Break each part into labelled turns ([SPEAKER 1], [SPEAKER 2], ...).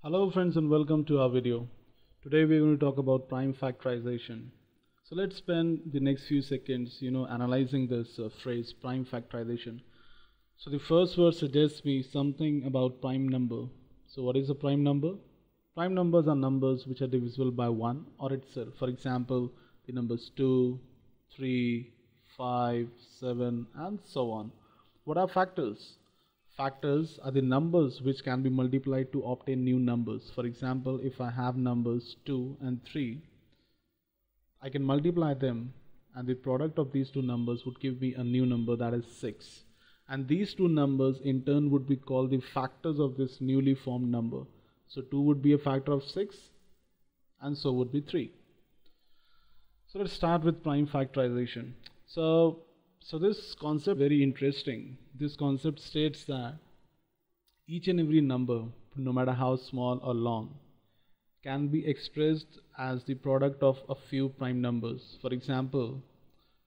[SPEAKER 1] Hello friends and welcome to our video. Today we're going to talk about prime factorization. So let's spend the next few seconds analyzing this phrase prime factorization. So the first word suggests me something about prime number. So what is a prime number? Prime numbers are numbers which are divisible by 1 or itself. For example, the numbers 2, 3, 5, 7 and so on. What are factors? Factors are the numbers which can be multiplied to obtain new numbers. For example, if I have numbers 2 and 3, I can multiply them and the product of these two numbers would give me a new number, that is 6. And these two numbers in turn would be called the factors of this newly formed number. So 2 would be a factor of 6 and so would be 3. So let's start with prime factorization. So this concept is very interesting. This concept states that each and every number, no matter how small or long, can be expressed as the product of a few prime numbers. For example,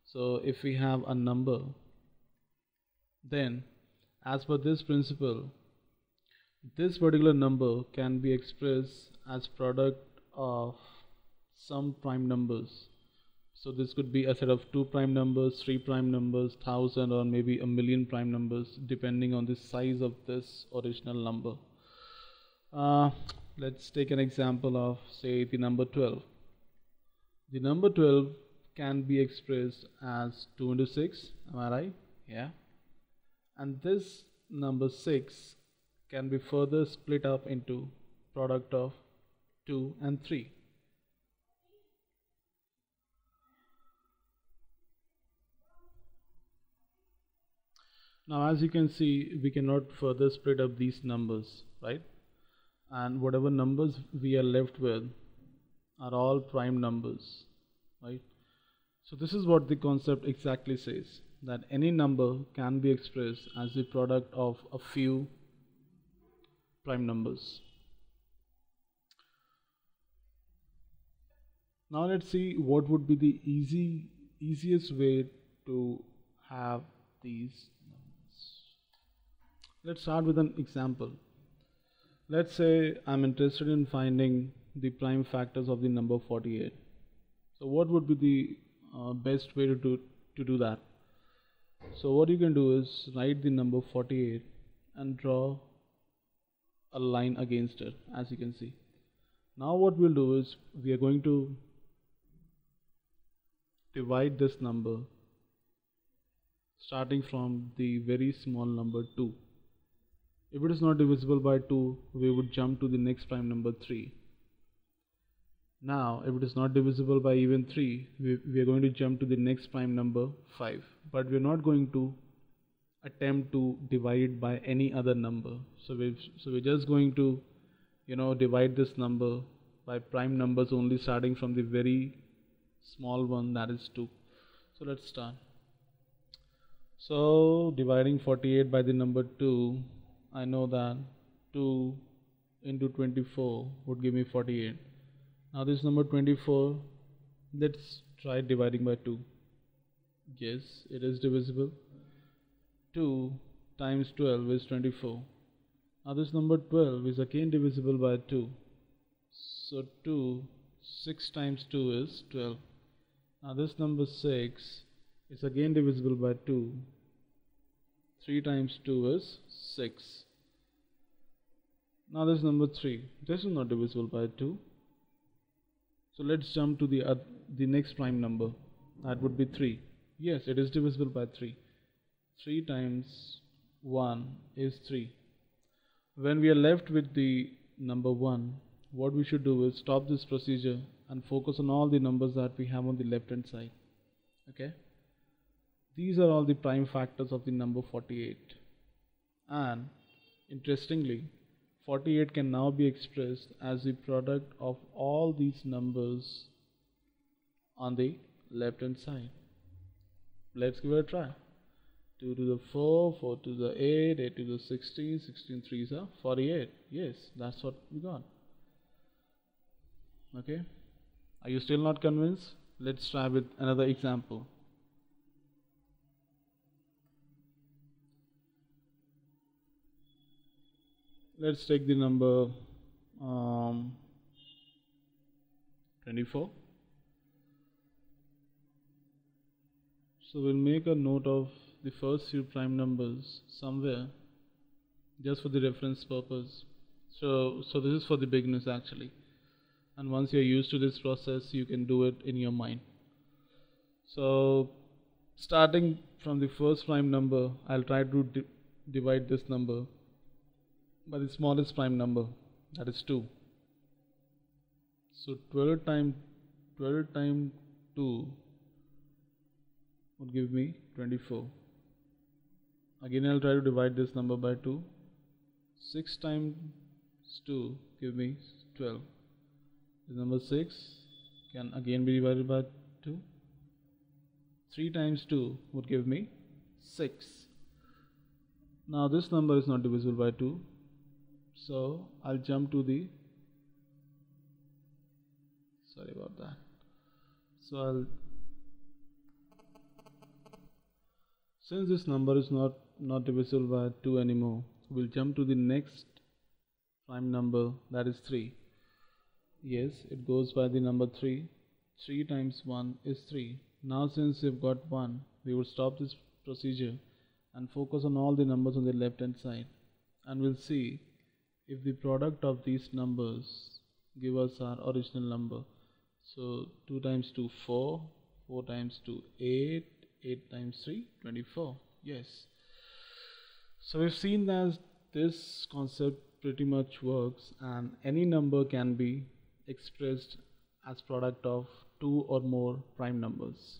[SPEAKER 1] so if we have a number, then as per this principle, this particular number can be expressed as product of some prime numbers. So this could be a set of 2 prime numbers, 3 prime numbers, 1000 or maybe a million prime numbers depending on the size of this original number. Let's take an example of say the number 12. The number 12 can be expressed as 2 into 6, am I right? Yeah. And this number 6 can be further split up into product of 2 and 3. Now as you can see, we cannot further split up these numbers, right? And whatever numbers we are left with are all prime numbers, right? So this is what the concept exactly says, that any number can be expressed as the product of a few prime numbers. Now let's see what would be the easiest way to have these. Let's start with an example. Let's say I'm interested in finding the prime factors of the number 48. So what would be the best way to do that? So what you can do is write the number 48 and draw a line against it, as you can see. Now what we'll do is we are going to divide this number starting from the very small number 2. If it is not divisible by 2, we would jump to the next prime number 3. Now, if it is not divisible by even 3, we are going to jump to the next prime number 5. But we are not going to attempt to divide it by any other number. So we're just going to, divide this number by prime numbers only, starting from the very small one, that is 2. So let's start. So dividing 48 by the number 2. I know that 2 into 24 would give me 48. Now this number 24, let's try dividing by 2. Yes, it is divisible. 2 times 12 is 24. Now this number 12 is again divisible by 2. So 6 times 2 is 12. Now this number 6 is again divisible by 2. 3 times 2 is 6. Now this number 3. This is not divisible by 2. So let's jump to the next prime number. That would be 3. Yes, it is divisible by 3. 3 times 1 is 3. When we are left with the number 1, what we should do is stop this procedure and focus on all the numbers that we have on the left hand side. Okay? These are all the prime factors of the number 48. And interestingly, 48 can now be expressed as the product of all these numbers on the left hand side. Let's give it a try. 2 to the 4, 4 to the 8, 8 to the 16, 16 3s are 48. Yes, that's what we got. Okay? Are you still not convinced? Let's try with another example. Let's take the number um, 24. So we'll make a note of the first few prime numbers somewhere just for the reference purpose. So this is for the beginners actually, and once you're used to this process you can do it in your mind. So starting from the first prime number, I'll try to divide this number by the smallest prime number, that is 2. So 12 times 2 would give me 24. Again I'll try to divide this number by 2. 6 times 2 give me 12. The number 6 can again be divided by 2. 3 times 2 would give me 6. Now this number is not divisible by 2, so I'll jump to the, sorry about that. So since this number is not divisible by 2 anymore, we'll jump to the next prime number, that is 3. Yes, it goes by the number 3. 3 times 1 is 3. Now since we've got 1, we will stop this procedure and focus on all the numbers on the left hand side, and we'll see if the product of these numbers give us our original number. So 2 times 2 4, 4 times 2 8, 8 times 3 24. Yes. So we've seen that this concept pretty much works, and any number can be expressed as product of 2 or more prime numbers.